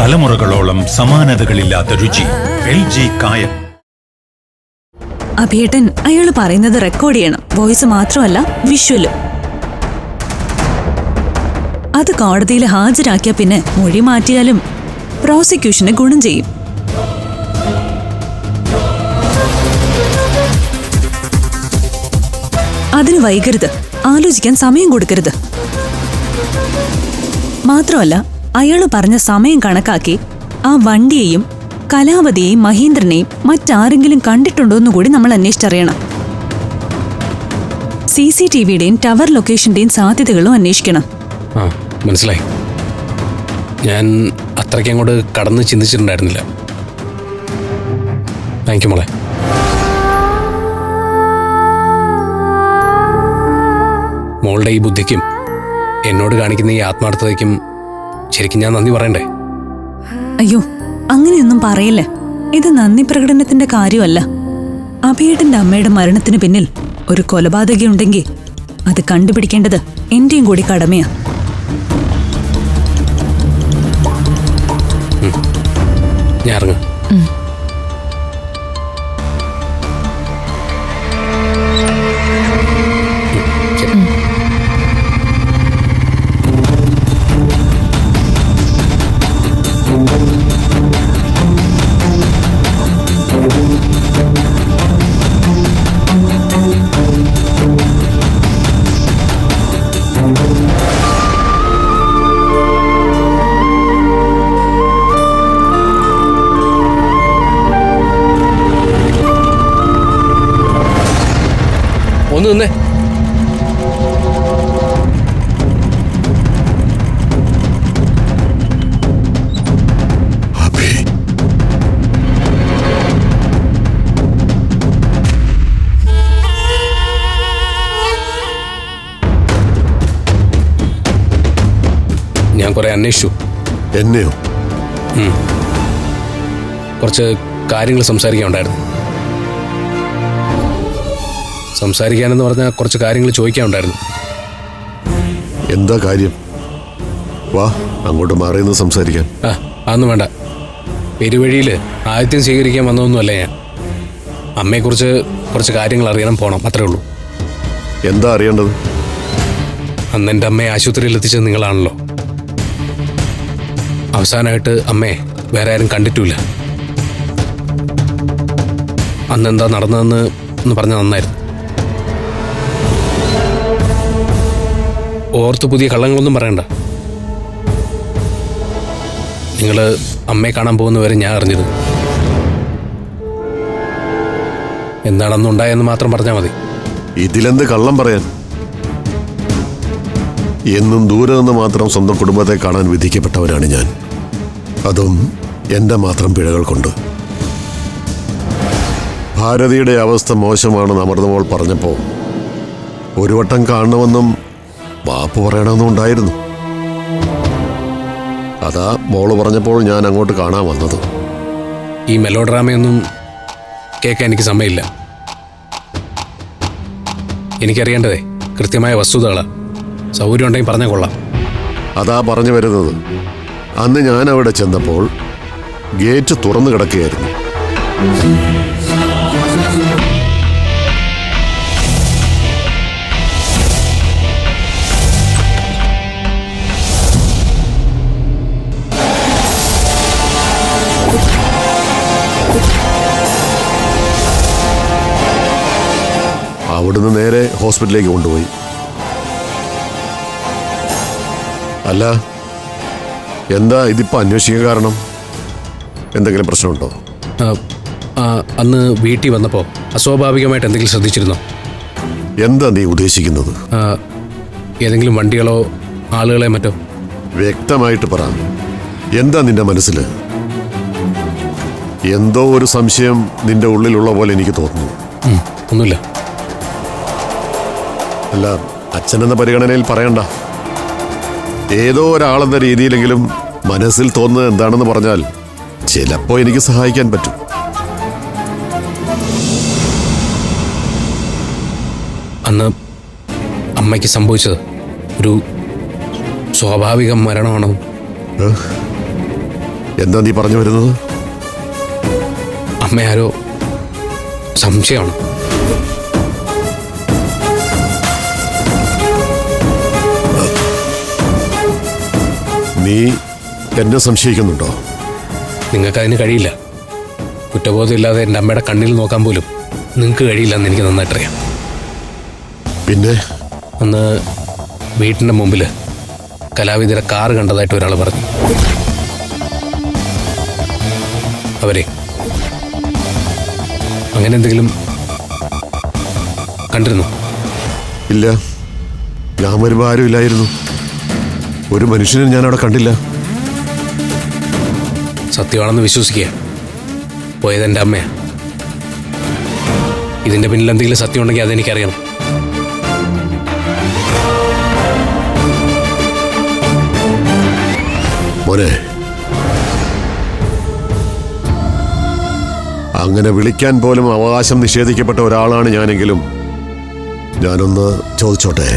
തലമുറകളോളം സമാനതകളില്ലാത്ത രുചി. LG കായം. അഭിയേട്ടൻ അയാള് പറയുന്നത് റെക്കോർഡ് ചെയ്യണം. വോയിസ് മാത്രമല്ല, വിഷ്വലും. അത് കോടതിയിൽ ഹാജരാക്കിയ പിന്നെ മൊഴി മാറ്റിയാലും പ്രോസിക്യൂഷന് ഗുണം ചെയ്യും. അതിന് വൈകരുത്, ആലോചിക്കാൻ സമയം കൊടുക്കരുത്. മാത്രമല്ല, അയാള് പറഞ്ഞ സമയം കണക്കാക്കി ആ വണ്ടിയെയും കലാവതിയെയും മഹീന്ദ്രനെയും മറ്റാരെങ്കിലും കണ്ടിട്ടുണ്ടോന്നു കൂടി നമ്മൾ അന്വേഷിച്ചറിയണം. CCTVയുടെയും ടവർ ലൊക്കേഷന്റെയും സാധ്യതകളും അന്വേഷിക്കണം. മനസ്സിലായി. ഞാൻ അത്രയ്ക്ക് അങ്ങോട്ട് കടന്ന് ചിന്തിച്ചിട്ടുണ്ടായിരുന്നില്ല. താങ്ക് യു മോളെ. മോളുടെ ഈ ബുദ്ധിക്കും എന്നോട് കാണിക്കുന്ന ഈ ആത്മാർത്ഥതയ്ക്കും ശരിക്കും ഞാൻ നന്ദി പറയണ്ടേ? അയ്യോ, അങ്ങനെയൊന്നും പറയില്ല. ഇത് നന്ദി പ്രകടനത്തിന്റെ കാര്യമല്ല. അഭിയേട്ടന്റെ അമ്മയുടെ മരണത്തിന് പിന്നിൽ ഒരു കൊലപാതകയുണ്ടെങ്കിൽ അത് കണ്ടുപിടിക്കേണ്ടത് എന്റെയും കൂടി കടമയാ. ഞാൻ ഇറങ്ങാം. ഒന്ന് നിന്നേ. ഞാൻ കുറെ അന്വേഷിച്ചു. എന്നെയോ? കുറച്ച് കാര്യങ്ങൾ സംസാരിക്കാനുണ്ടായിരുന്നു. സംസാരിക്കാനെന്ന് പറഞ്ഞാൽ കുറച്ച് കാര്യങ്ങൾ ചോദിക്കാനുണ്ടായിരുന്നു. എന്താ കാര്യം? വാ, അങ്ങോട്ട് മാറിയെന്ന് സംസാരിക്കാം. അതൊന്നും വേണ്ട. പെരുവഴിയിൽ ആദ്യത്തെ സ്വീകരിക്കാൻ വന്നതൊന്നുമല്ല ഞാൻ. അമ്മയെക്കുറിച്ച് കുറച്ച് കാര്യങ്ങൾ അറിയണം, പോകണം, അത്രേ ഉള്ളൂ. എന്താ അറിയേണ്ടത്? അന്ന് എൻ്റെ അമ്മയെ ആശുപത്രിയിൽ എത്തിച്ചത് നിങ്ങളാണല്ലോ. അവസാനമായിട്ട് അമ്മയെ വേറെ ആരും കണ്ടിട്ടില്ല. അന്നെന്താ നടന്നതെന്ന് ഒന്ന് പറഞ്ഞാൽ നന്നായിരുന്നു. ഓർത്ത് പുതിയ കള്ളങ്ങളൊന്നും പറയണ്ട. നിങ്ങൾ അമ്മയെ കാണാൻ പോകുന്നവരെ ഞാൻ അറിഞ്ഞത്. എന്താണെന്നുണ്ടായെന്ന് മാത്രം പറഞ്ഞാൽ മതി. ഇതിലെന്ത് കള്ളം പറയാൻ? എന്നും ദൂരെ നിന്ന് മാത്രം സ്വന്തം കുടുംബത്തെ കാണാൻ വിധിക്കപ്പെട്ടവരാണ് ഞാൻ. അതും എൻ്റെ മാത്രം പിഴകൾ കൊണ്ട്. ഭാരതിയുടെ അവസ്ഥ മോശമാണെന്ന് അമൃതമോൾ പറഞ്ഞപ്പോൾ ഒരു വട്ടം കാണണമെന്നും വാപ്പ് പറയണമെന്നും ഉണ്ടായിരുന്നു. അതാ മോള് പറഞ്ഞപ്പോൾ ഞാൻ അങ്ങോട്ട് കാണാൻ വന്നത്. ഈ മെലോഡ്രാമയൊന്നും കേൾക്കാൻ എനിക്ക് സമയമില്ല. എനിക്കറിയേണ്ടതേ കൃത്യമായ വസ്തുതകളാണ്. സൗകര്യം ഉണ്ടെങ്കിൽ പറഞ്ഞാൽ കൊള്ളാം. അതാ പറഞ്ഞു വരുന്നത്. അന്ന് ഞാൻ അവിടെ ചെന്നപ്പോൾ ഗേറ്റ് തുറന്നു കിടക്കുകയായിരുന്നു. അവിടുന്ന് നേരെ ഹോസ്പിറ്റലിലേക്ക് കൊണ്ടുപോയി. അല്ല, എന്താ ഇതിപ്പോൾ അന്വേഷിക്കാൻ കാരണം? എന്തെങ്കിലും പ്രശ്നമുണ്ടോ? അന്ന് വീട്ടിൽ വന്നപ്പോൾ അസ്വാഭാവികമായിട്ട് എന്തെങ്കിലും ശ്രദ്ധിച്ചിരുന്നോ? എന്താ നീ ഉദ്ദേശിക്കുന്നത്? ഏതെങ്കിലും വണ്ടികളോ ആളുകളെ മറ്റോ? വ്യക്തമായിട്ട് പറ. എന്താ നിന്റെ മനസ്സിൽ? എന്തോ ഒരു സംശയം നിന്റെ ഉള്ളിലുള്ള പോലെ എനിക്ക് തോന്നുന്നു. ഒന്നുമില്ല. അല്ല, അച്ഛനെന്ന പരിഗണനയിൽ പറയണ്ട. ഏതോ ഒരാളെന്ന രീതിയിലെങ്കിലും മനസ്സിൽ തോന്നുന്നത് എന്താണെന്ന് പറഞ്ഞാൽ ചിലപ്പോൾ എനിക്ക് സഹായിക്കാൻ പറ്റും. അന്ന് അമ്മയ്ക്ക് സംഭവിച്ചത് ഒരു സ്വാഭാവിക മരണമാണോ? എന്താ നീ പറഞ്ഞു വരുന്നത്? അമ്മ ആരോ സംശയമാണ്. നീ എന്നെ സംശയിക്കുന്നുണ്ടോ? നിങ്ങൾക്ക് അതിന് കഴിയില്ല. കുറ്റബോധമില്ലാതെ എൻ്റെ അമ്മയുടെ കണ്ണിൽ നോക്കാൻ പോലും നിങ്ങൾക്ക് കഴിയില്ലെന്ന് എനിക്ക് നന്നായിട്ടറിയാം. പിന്നെ അന്ന് വീട്ടിൻ്റെ മുമ്പിൽ കലാവിധിയുടെ കാറ് കണ്ടതായിട്ട് ഒരാൾ പറഞ്ഞു. അവരെ അങ്ങനെ എന്തെങ്കിലും കണ്ടിരുന്നു? ഇല്ല, ഞാൻ വരുമ്പോൾ ആരും ഇല്ലായിരുന്നു. ഒരു മനുഷ്യനെ ഞാൻ അവിടെ കണ്ടില്ല. സത്യമാണെന്ന് വിശ്വസിക്കുക. പോയത് എൻ്റെ അമ്മയാണ്. ഇതിൻ്റെ പിന്നിൽ എന്തെങ്കിലും സത്യം ഉണ്ടെങ്കിൽ അതെനിക്കറിയണം. മോനെ, അങ്ങനെ വിളിക്കാൻ പോലും അവകാശം നിഷേധിക്കപ്പെട്ട ഒരാളാണ് ഞാനെങ്കിലും ഞാനൊന്ന് ചോദിച്ചോട്ടെ.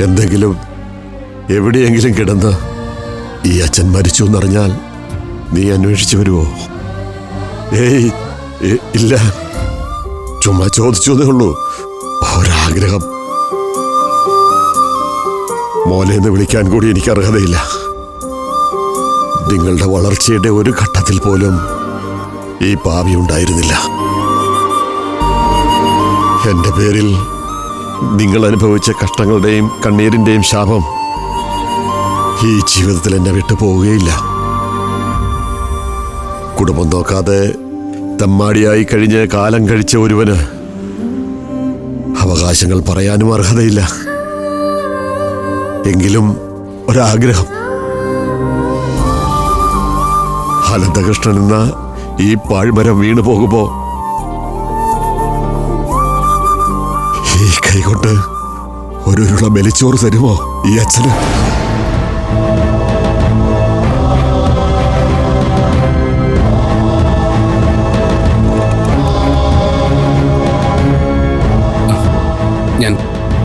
എന്തെങ്കിലും എവിടെയെങ്കിലും കിടന്ന് ഈ അച്ഛൻ മരിച്ചു എന്നറിഞ്ഞാൽ നീ അന്വേഷിച്ചു വരുമോ? ഏയ് ഇല്ല, ചുമ്മാ ചോദിച്ചു എന്നേ ഉള്ളൂ. ഒരാഗ്രഹം. മോനെന്ന് വിളിക്കാൻ കൂടി എനിക്ക് അർഹതയില്ല. നിങ്ങളുടെ വളർച്ചയുടെ ഒരു ഘട്ടത്തിൽ പോലും ഈ പാവി ഉണ്ടായിരുന്നില്ല. എന്റെ പേരിൽ നിങ്ങൾ അനുഭവിച്ച കഷ്ടങ്ങളുടെയും കണ്ണീരിന്റെയും ശാപം ഈ ജീവിതത്തിൽ എന്നെ വിട്ടു പോവുകയില്ല. കുടുംബം നോക്കാതെ തെമ്മാടിയായി കഴിഞ്ഞ് കാലം കഴിച്ച ഒരുവന് അവകാശങ്ങൾ പറയാനും അർഹതയില്ല. എങ്കിലും ഒരാഗ്രഹം. അനന്തകൃഷ്ണൻ എന്ന ഈ പാഴ്മരം വീണു പോകുമ്പോ ഈ കൈകൊണ്ട് ഒരു ഉരുള മെലിച്ചോറ് തരുമോ ഈ അച്ഛന്?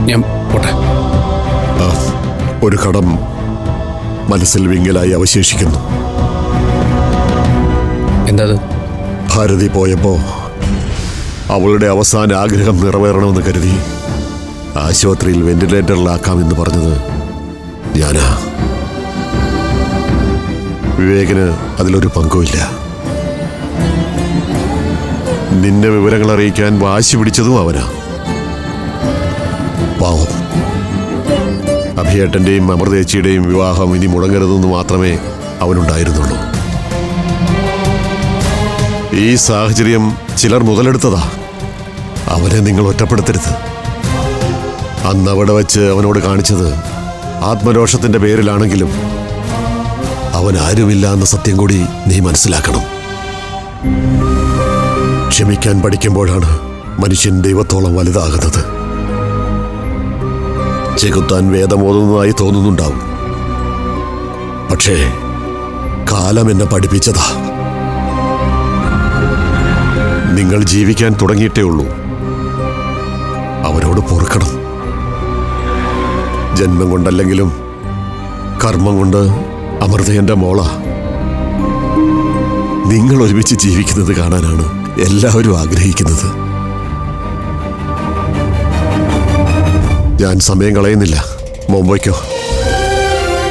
ഞാൻ പോട്ടെ. ഒരു കടം മനസ്സിൽ വിങ്ങലായി അവശേഷിക്കുന്നു. എന്താ? ഭാരതി പോയപ്പോ അവളുടെ അവസാന ആഗ്രഹം നിറവേറണമെന്ന് കരുതി ആശുപത്രിയിൽ വെന്റിലേറ്ററിലാക്കാമെന്ന് പറഞ്ഞത് ഞാനാ. വിവേകിന് അതിലൊരു പങ്കുമില്ല. നിന്നെ വിവരങ്ങൾ അറിയിക്കാൻ വാശി പിടിച്ചതും അവനാ. പാവം. അഭിയേട്ടന്റെയും അമൃതേച്ചിയുടെയും വിവാഹം ഇനി മുടങ്ങരുതെന്ന് മാത്രമേ അവനുണ്ടായിരുന്നുള്ളൂ. ഈ സാഹചര്യം ചിലർ മുതലെടുത്തതാ. അവനെ നിങ്ങൾ ഒറ്റപ്പെടുത്തരുത്. അന്ന് അവിടെ വെച്ച് അവനോട് കാണിച്ചത് ആത്മരോഷത്തിന്റെ പേരിലാണെങ്കിലും അവൻ ആരുമില്ല എന്ന സത്യം കൂടി നീ മനസ്സിലാക്കണം. ക്ഷമിക്കാൻ പഠിക്കുമ്പോഴാണ് മനുഷ്യൻ ദൈവത്തോളം വലുതാകുന്നത്. ചെകുത്താൻ വേദമോതുന്നതായി തോന്നുന്നുണ്ടാവും, പക്ഷേ കാലം എന്നെ പഠിപ്പിച്ചതാ. നിങ്ങൾ ജീവിക്കാൻ തുടങ്ങിയിട്ടേ ഉള്ളൂ. അവരോട് പൊറുക്കണം. ജന്മം കൊണ്ടല്ലെങ്കിലും കർമ്മം കൊണ്ട് അമൃത എന്റെ മോളാ. നിങ്ങൾ ഒരുമിച്ച് ജീവിക്കുന്നത് കാണാനാണ് എല്ലാവരും ആഗ്രഹിക്കുന്നത്. ഞാൻ സമയം കളയുന്നില്ല. മുംബൈക്കോ.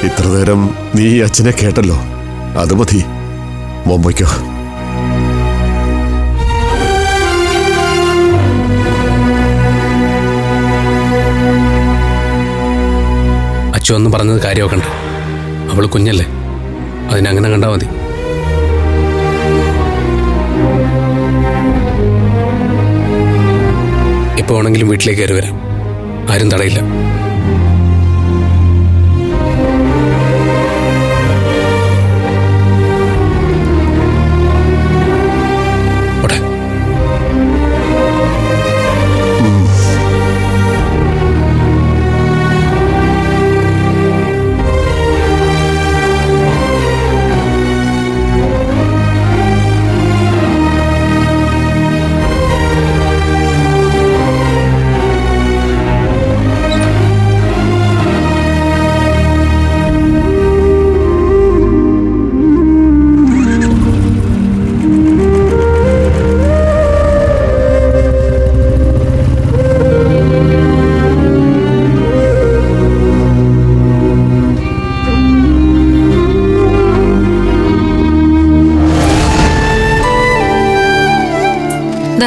ഇത്ര നേരം നീ അച്ഛനെ കേട്ടല്ലോ, അത് മതി. മുംബൈക്കോ. അച്ഛൻ ഒന്ന് പറഞ്ഞത് കാര്യമൊക്കെ ഉണ്ട്. അവൾ കുഞ്ഞല്ലേ, അതിനങ്ങനെ കണ്ടാൽ മതി. എപ്പോൾ വേണമെങ്കിലും വീട്ടിലേക്ക് കയറി വരാം. ആരും തടയില്ല. ഓട്ടെ.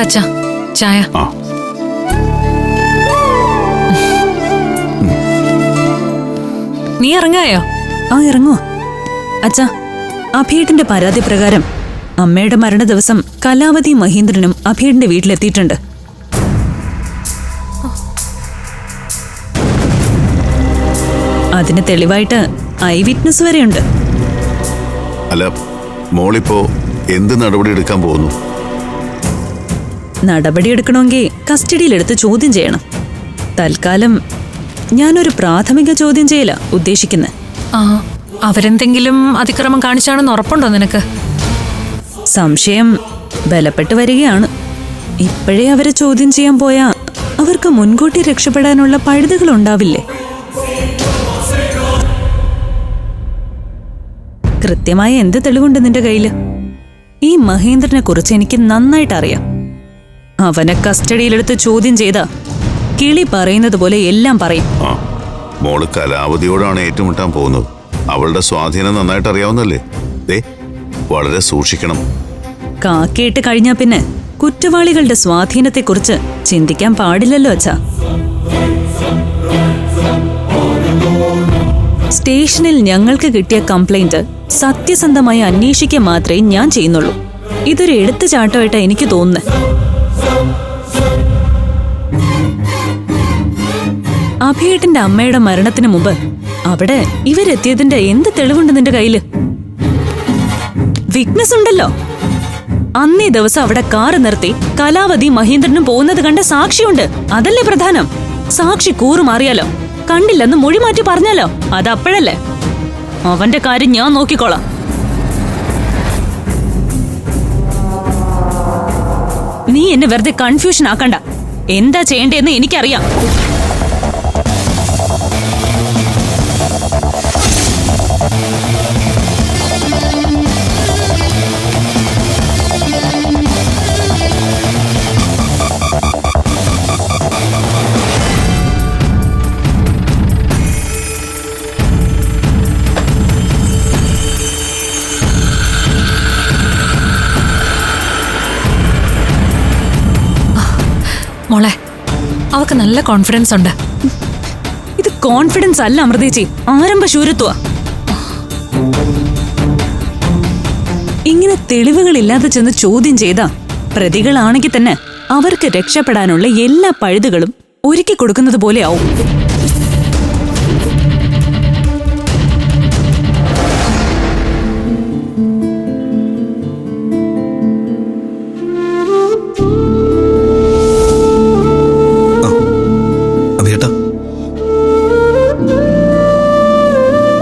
അച്ഛാ ചായ. ആ നീ ഇറങ്ങായോ? ആ ഇറങ്ങുവാ. അച്ഛാ, അഭിയേട്ടന്റെ പരാതി പ്രകാരം അമ്മയുടെ മരണ ദിവസം കലാവതി മഹേന്ദ്രനും അഭിയേട്ടന്റെ വീട്ടിലെത്തിയിട്ടുണ്ട്. അതിന് തെളിവായിട്ട് ഐ വിറ്റ്നസ് വരെയുണ്ട്. അല്ല, മോളിപ്പോ എന്ത് നടപടി എടുക്കാൻ പോകുന്നു? നടപടിയെടുക്കണമെങ്കിൽ കസ്റ്റഡിയിലെടുത്ത് ചോദ്യം ചെയ്യണം. തൽക്കാലം ഞാനൊരു പ്രാഥമിക ചോദ്യം ചെയ്യല ഉദ്ദേശിക്കുന്നത്. ആ, അവരെന്തെങ്കിലും അതിക്രമം കാണിച്ചാണെന്ന് ഉറപ്പുണ്ടോ നിനക്ക്? സംശയം ബലപ്പെട്ട് വരികയാണ്. ഇപ്പോഴേ അവരെ ചോദ്യം ചെയ്യാൻ പോയാ അവർക്ക് മുൻകൂട്ടി രക്ഷപ്പെടാനുള്ള പഴുതുകൾ ഉണ്ടാവില്ലേ? കൃത്യമായ എന്ത് തെളിവുണ്ട് നിന്റെ കയ്യില്? ഈ മഹേന്ദ്രനെ കുറിച്ച് എനിക്ക് നന്നായിട്ട് അറിയാം. അവനെ കസ്റ്റഡിയിലെടുത്ത് ചോദ്യം ചെയ്ത കിളി പറയുന്നത് പോലെ എല്ലാം പറയും. ആ, മോള് കലാവതിയോടാണ് ഏറ്റുമുട്ടാൻ പോകുന്നത്. അവളുടെ സ്വാധീനം നന്നായിട്ട് അറിയാവുന്നല്ലേ? ദേ, വളരെ സൂക്ഷിക്കണം. കാക്കയിട്ട് കഴിഞ്ഞാ പിന്നെ കുറ്റവാളികളുടെ സ്വാധീനത്തെക്കുറിച്ച് ചിന്തിക്കാൻ പാടില്ലല്ലോ അച്ഛാ. സ്റ്റേഷനിൽ ഞങ്ങൾക്ക് കിട്ടിയ കംപ്ലൈന്റ് സത്യസന്ധമായി അന്വേഷിക്കുക മാത്രമേ ഞാൻ ചെയ്യുന്നുള്ളൂ. ഇതൊരു എടുത്തുചാട്ടമായിട്ടാ എനിക്ക് തോന്നുന്നത്. അഭിയേട്ടന്റെ അമ്മയുടെ മരണത്തിന് മുമ്പ് അവിടെ ഇവരെത്തിയതിന്റെ എന്ത് തെളിവുണ്ട് നിന്റെ കയ്യില്? വിറ്റ്നസ് ഉണ്ടല്ലോ. അന്നേ ദിവസം അവിടെ കാറ് നിർത്തി കലാവതി മഹേന്ദ്രനും പോകുന്നത് കണ്ട സാക്ഷിയുണ്ട്. അതല്ലേ പ്രധാനം? സാക്ഷി കൂറുമാറിയാലോ, കണ്ടില്ലെന്ന് മൊഴി മാറ്റി പറഞ്ഞാലോ, അതപ്പോഴല്ലേ. അവന്റെ കാര്യം ഞാൻ നോക്കിക്കോളാം. നീ എന്നെ വെറുതെ കൺഫ്യൂഷൻ ആക്കണ്ട. എന്താ ചെയ്യേണ്ടതെന്ന് എനിക്കറിയാം. മോളെ, അവക്ക് നല്ല കോൺഫിഡൻസ് ഉണ്ട്. ഇത് കോൺഫിഡൻസ് അല്ല അമൃതേച്ചി, ആരംഭശൂരത്വ. ഇങ്ങനെ തെളിവുകളില്ലാതെ ചെന്ന് ചോദ്യം ചെയ്ത പ്രതികളാണെങ്കിൽ തന്നെ അവർക്ക് രക്ഷപ്പെടാനുള്ള എല്ലാ പഴുതുകളും ഒരുക്കി കൊടുക്കുന്നത് പോലെ ആവും.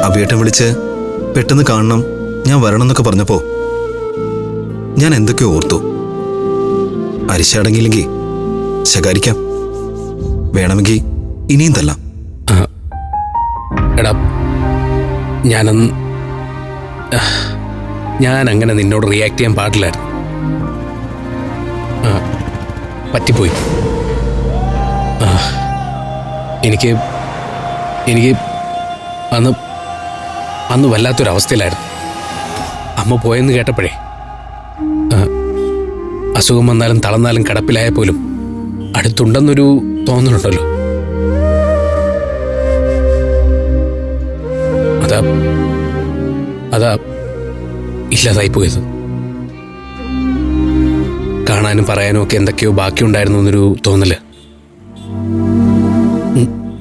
അഭിയേട്ടൻ വിളിച്ച് പെട്ടെന്ന് കാണണം, ഞാൻ വരണം എന്നൊക്കെ പറഞ്ഞപ്പോ ഞാൻ എന്തൊക്കെയോ ഓർത്തു. അരിശടങ്ങിയില്ലെങ്കിൽ ശകാരിക്കാം, വേണമെങ്കിൽ ഇനിയും തല്ലാം. എടാ, ഞാൻ അങ്ങനെ നിന്നോട് റിയാക്ട് ചെയ്യാൻ പാടില്ലായിരുന്നു. പറ്റിപ്പോയി. എനിക്ക് അന്ന് വല്ലാത്തൊരവസ്ഥയിലായിരുന്നു. അമ്മ പോയെന്ന് കേട്ടപ്പോഴേ, അസുഖം വന്നാലും തളർന്നാലും കിടപ്പിലായ പോലും അടുത്തുണ്ടെന്നൊരു തോന്നലുണ്ടല്ലോ. അതാ ഇല്ലാതായിപ്പോയത്. കാണാനും പറയാനും ഒക്കെ എന്തൊക്കെയോ ബാക്കിയുണ്ടായിരുന്നു എന്നൊരു തോന്നല്.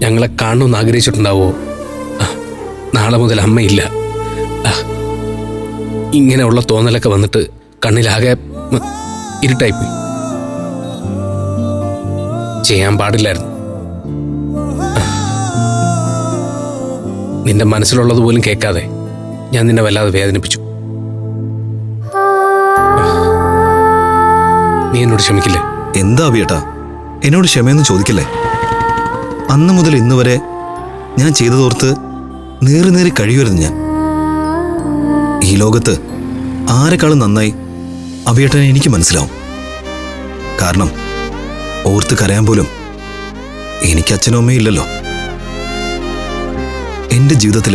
ഞങ്ങളെ കാണണമെന്ന് ആഗ്രഹിച്ചിട്ടുണ്ടാവോ? നാളെ മുതൽ അമ്മയില്ല. ഇങ്ങനെയുള്ള തോന്നലൊക്കെ വന്നിട്ട് കണ്ണിലാകെ ഇരുട്ടായിപ്പോയി. ചെയ്യാൻ പാടില്ലായിരുന്നു. നിന്റെ മനസ്സിലുള്ളത് പോലും കേൾക്കാതെ ഞാൻ നിന്നെ വല്ലാതെ വേദനിപ്പിച്ചു. നീ എന്നോട് ക്ഷമിക്കില്ലേ? എന്താ അഭിയേട്ടാ, എന്നോട് ക്ഷമയൊന്നും ചോദിക്കല്ലേ. അന്ന് മുതൽ ഇന്ന് വരെ ഞാൻ ചെയ്തതോർത്ത് നേറി കഴിയുമായിരുന്നു ഞാൻ. ഈ ലോകത്ത് ആരെക്കാളും നന്നായി അഭിയേട്ടനെ എനിക്ക് മനസ്സിലാവും. കാരണം ഓർത്ത് കരയാൻ പോലും എനിക്ക് അച്ഛനും അമ്മയും ഇല്ലല്ലോ. എൻ്റെ ജീവിതത്തിൽ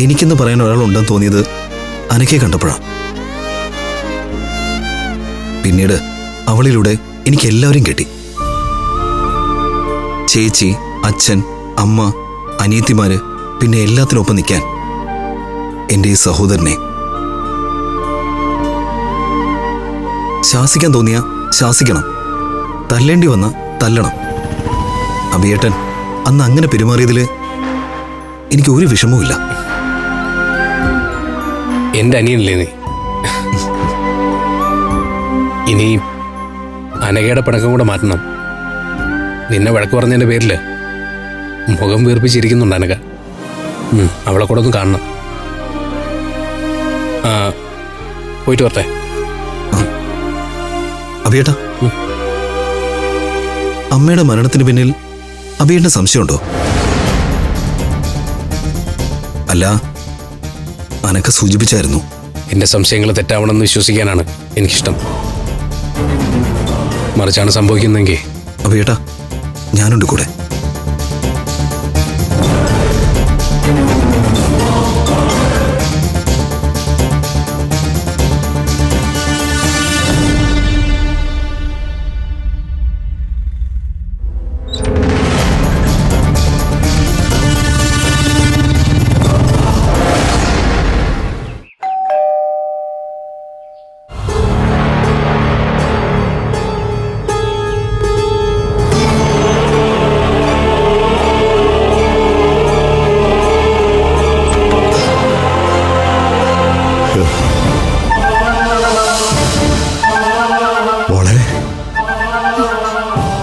എനിക്കെന്ന് പറയാൻ ഒരാളുണ്ടെന്ന് തോന്നിയത് അനക്കെ കണ്ടപ്പോഴാണ്. പിന്നീട് അവളിലൂടെ എനിക്ക് എല്ലാവരും കിട്ടി. ചേച്ചി, അച്ഛൻ, അമ്മ, അനിയത്തിമാര്, പിന്നെ എല്ലാത്തിനൊപ്പം നിൽക്കാൻ എൻ്റെ ഈ സഹോദരനെ. ശാസിക്കാൻ തോന്നിയ ശാസിക്കണം, തല്ലേണ്ടി വന്ന തല്ലണം. അഭിയേട്ടൻ അന്ന് അങ്ങനെ പെരുമാറിയതിൽ എനിക്ക് ഒരു വിഷമവുമില്ല. എൻ്റെ അനിയനല്ലേ നീ? ഇനി അനഘയുടെ പിണക്കം കൂടെ മാറ്റണം. നിന്നെ വഴക്ക് പറഞ്ഞതിൻ്റെ പേരിൽ മുഖം വീർപ്പിച്ചിരിക്കുന്നുണ്ട് അനഘ. അവളെ കൂടെ ഒന്ന് കാണണം. ആ, പോയിട്ട് വരട്ടെ. അഭിയേട്ടാ, അമ്മയുടെ മരണത്തിന് പിന്നിൽ അഭിയേട്ടന് സംശയമുണ്ടോ? അല്ല, അനക്ക സൂചിപ്പിച്ചായിരുന്നു. എൻ്റെ സംശയങ്ങൾ തെറ്റാവണമെന്ന് വിശ്വസിക്കാനാണ് എനിക്കിഷ്ടം. മറിച്ചാണ് സംഭവിക്കുന്നതെങ്കിൽ അഭിയേട്ടാ, ഞാനുണ്ട് കൂടെ.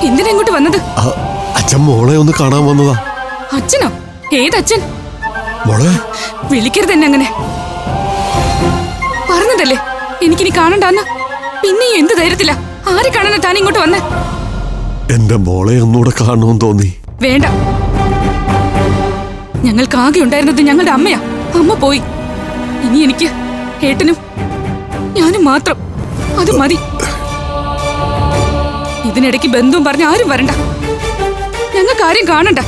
എന്തിനാ ഇങ്ങോട്ട് വന്നത്? അച്ഛൻ മോളെ ഒന്ന് കാണാൻ വന്നതാ. അച്ഛനോ? ഏതച്ഛൻ? മോളെ വിളിക്കരുത് എന്നെ അങ്ങനെ. പറഞ്ഞതല്ലേ എനിക്കിനി കാണണ്ടാന്ന്. പിന്നെ എന്ത് ധൈര്യത്തില്ല ആരെ കാണാനാ താൻ ഇങ്ങോട്ട് വന്നേ? എന്റെ മോളെ ഒന്നുകൂടെ കാണണമെന്ന് തോന്നി. വേണ്ട, ഞങ്ങൾക്ക് ആകെ ഉണ്ടായിരുന്നത് ഞങ്ങളുടെ അമ്മയാ. അമ്മ പോയി. ഇനി എനിക്ക് ഏട്ടനും ഞാനും മാത്രം. അത് മതി. ഇതിനിടയ്ക്ക് ബന്ധുവും പറഞ്ഞ് ആരും വരണ്ട. ഞങ്ങൾക്ക് ആരും കാണണ്ട.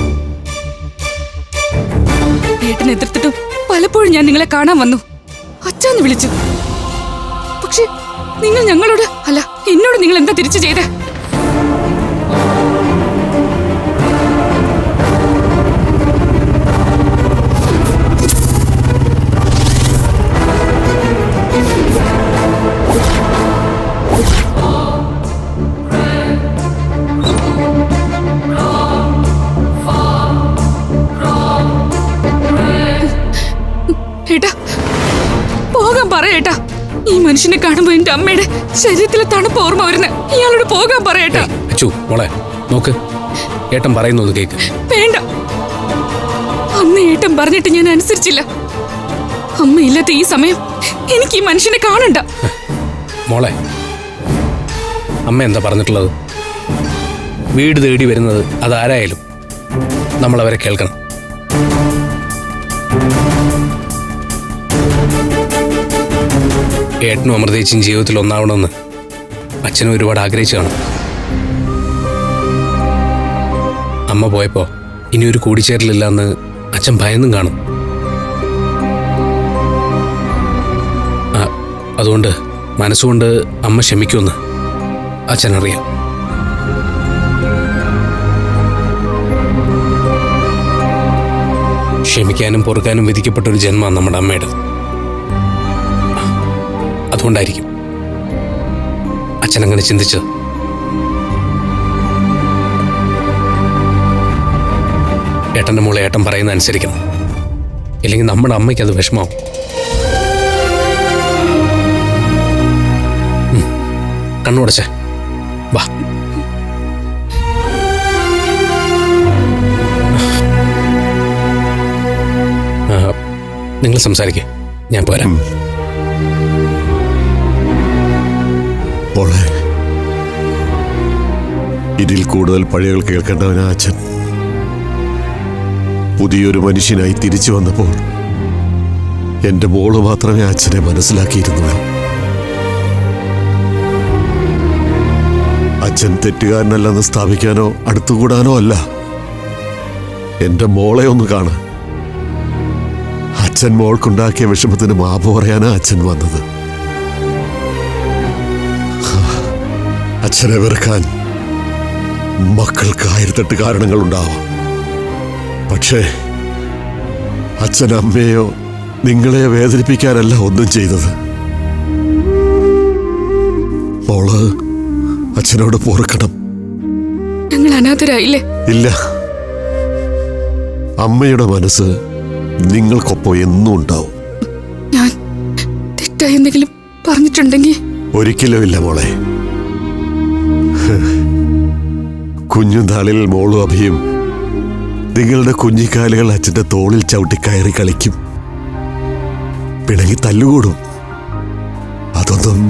ഏട്ടനെ എതിർത്തിട്ടും പലപ്പോഴും ഞാൻ നിങ്ങളെ കാണാൻ വന്നു, അച്ഛന്ന് വിളിച്ചു. പക്ഷെ നിങ്ങൾ ഞങ്ങളോട് അല്ല, എന്നോട് നിങ്ങൾ എന്താ തിരിച്ചു ചെയ്തേ? ഏട്ടാ, പോകാൻ പറയേട്ടാ. ഈ മനുഷ്യനെ കാണുമ്പോ എന്റെ അമ്മയുടെ ശരീരത്തിലെ തണുപ്പ് ഓർമ്മ വരുന്ന. ഇയാളോട് പോകാൻ പറയേട്ടാ. അച്ചു, മോളെ നോക്ക്, ഏട്ടൻ പറയുന്നു കേക്ക്. വേണ്ട, അന്ന് ഏട്ടൻ പറഞ്ഞിട്ട് ഞാൻ അനുസരിച്ചില്ല. അമ്മയില്ലാത്ത ഈ സമയം എനിക്ക് ഈ മനുഷ്യനെ കാണണ്ട. മോളെ, അമ്മ എന്താ പറഞ്ഞിട്ടുള്ളത്? വീട് തേടി വരുന്നത് അതാരായാലും നമ്മളവരെ കേൾക്കണം. ഏട്ടനും അമൃതേച്ചിയും ജീവിതത്തിൽ ഒന്നാവണമെന്ന് അച്ഛനും ഒരുപാട് ആഗ്രഹിച്ചു കാണും. അമ്മ പോയപ്പോ ഇനി ഒരു കൂടിച്ചേരലില്ല എന്ന് അച്ഛൻ ഭയന്നും കാണും. അതുകൊണ്ട് മനസ്സുകൊണ്ട് അമ്മ ക്ഷമിക്കുമെന്ന് അച്ഛനറിയാം. ക്ഷമിക്കാനും പൊറുക്കാനും വിധിക്കപ്പെട്ടൊരു ജന്മമാണ് നമ്മുടെ അമ്മയുടെ. അതുകൊണ്ടായിരിക്കും അച്ഛനങ്ങനെ ചിന്തിച്ചത്. ഏട്ടൻ്റെ മോളെ ഏട്ടൻ പറയുന്ന അനുസരിക്കണം, ഇല്ലെങ്കിൽ നമ്മുടെ അമ്മയ്ക്ക് അത് വിഷമാവും. കണ്ണുടച്ചേ, വാ. നിങ്ങൾ സംസാരിക്കേ, ഞാൻ പോരാം. മോളെ, ഇതിൽ കൂടുതൽ പഴയകൾ കേൾക്കേണ്ടവനാ അച്ഛൻ. പുതിയൊരു മനുഷ്യനായി തിരിച്ചു വന്നപ്പോൾ എന്റെ മോള് മാത്രമേ അച്ഛനെ മനസ്സിലാക്കിയിരുന്നുള്ളൂ. അച്ഛൻ തെറ്റുകാരനല്ലെന്ന് സ്ഥാപിക്കാനോ അടുത്തുകൂടാനോ അല്ല, എന്റെ മോളെ ഒന്ന് കാണാൻ. അച്ഛൻ മോൾക്കുണ്ടാക്കിയ വിഷമത്തിന് മാപ്പ് പറയാനാ അച്ഛൻ വന്നത്. അച്ഛനെ വെറുക്കാൻ മക്കൾക്ക് 1008 കാരണങ്ങളുണ്ടാവാം. പക്ഷേ അച്ഛൻ അമ്മയോ നിങ്ങളെ വേദനിപ്പിക്കാനല്ല ഒന്നും ചെയ്തത്. മോള് അച്ഛനോട് പൊറുക്കണം. ഞങ്ങൾ അനാഥരായില്ലേ? ഇല്ല, അമ്മയുടെ മനസ്സ് നിങ്ങൾക്കൊപ്പം എന്നും ഉണ്ടാവും. ഞാൻ തെറ്റായി എന്തെങ്കിലും പറഞ്ഞിട്ടുണ്ടെങ്കിൽ? ഒരിക്കലും ഇല്ല മോളെ. കുഞ്ഞുനാളിൽ മോളും അഭിയും നിങ്ങളുടെ കുഞ്ഞിക്കാലുകൾ അച്ഛന്റെ തോളിൽ ചവിട്ടി കയറി കളിക്കും, പിണങ്ങി തല്ലുകൂടും. അതൊന്നും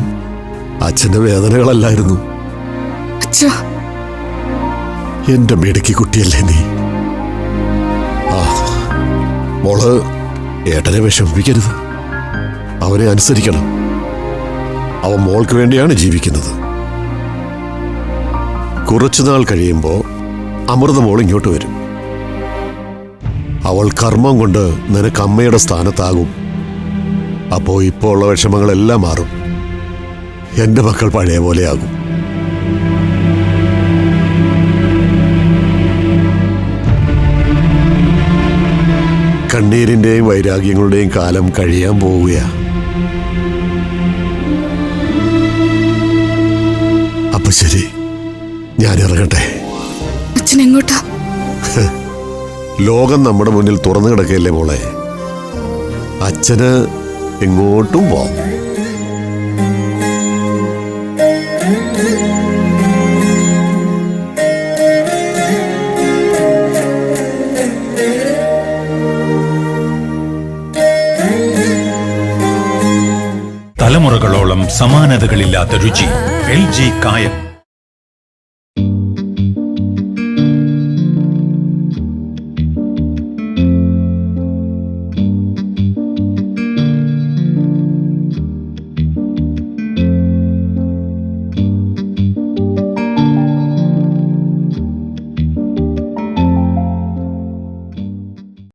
അച്ഛന്റെ വേദനകളല്ലായിരുന്നു. അച്ഛാ, എന്റെ മിടുക്കി കുട്ടിയല്ലേ നീ. ആ മോള് ഏട്ടനെ വിഷമിപ്പിക്കരുത്. അവനെ അനുസരിക്കണം. അവൻ മോൾക്ക് വേണ്ടിയാണ് ജീവിക്കുന്നത്. കുറച്ചുനാൾ കഴിയുമ്പോ അമൃത മോൾ ഇങ്ങോട്ട് വരും. അവൾ കർമ്മം കൊണ്ട് നിനക്ക് അമ്മയുടെ സ്ഥാനത്താകും. അപ്പോ ഇപ്പോൾ ഉള്ള വിഷമങ്ങളെല്ലാം മാറും. എന്റെ മക്കൾ പഴയ പോലെയാകും. കണ്ണീരിന്റെയും വൈരാഗ്യങ്ങളുടെയും കാലം കഴിയാൻ പോവുകയാ. അപ്പൊ ശരി, ഞാൻ ഇറങ്ങട്ടെ. അച്ഛൻ എങ്ങോട്ടാ? ലോകം നമ്മുടെ മുന്നിൽ തുറന്നു കിടക്കുകയല്ലേ മോളെ. അച്ഛന് എങ്ങോട്ടും പോവാം. തലമുറകളോളം സമാനതകളില്ലാത്ത രുചി. LG കായം.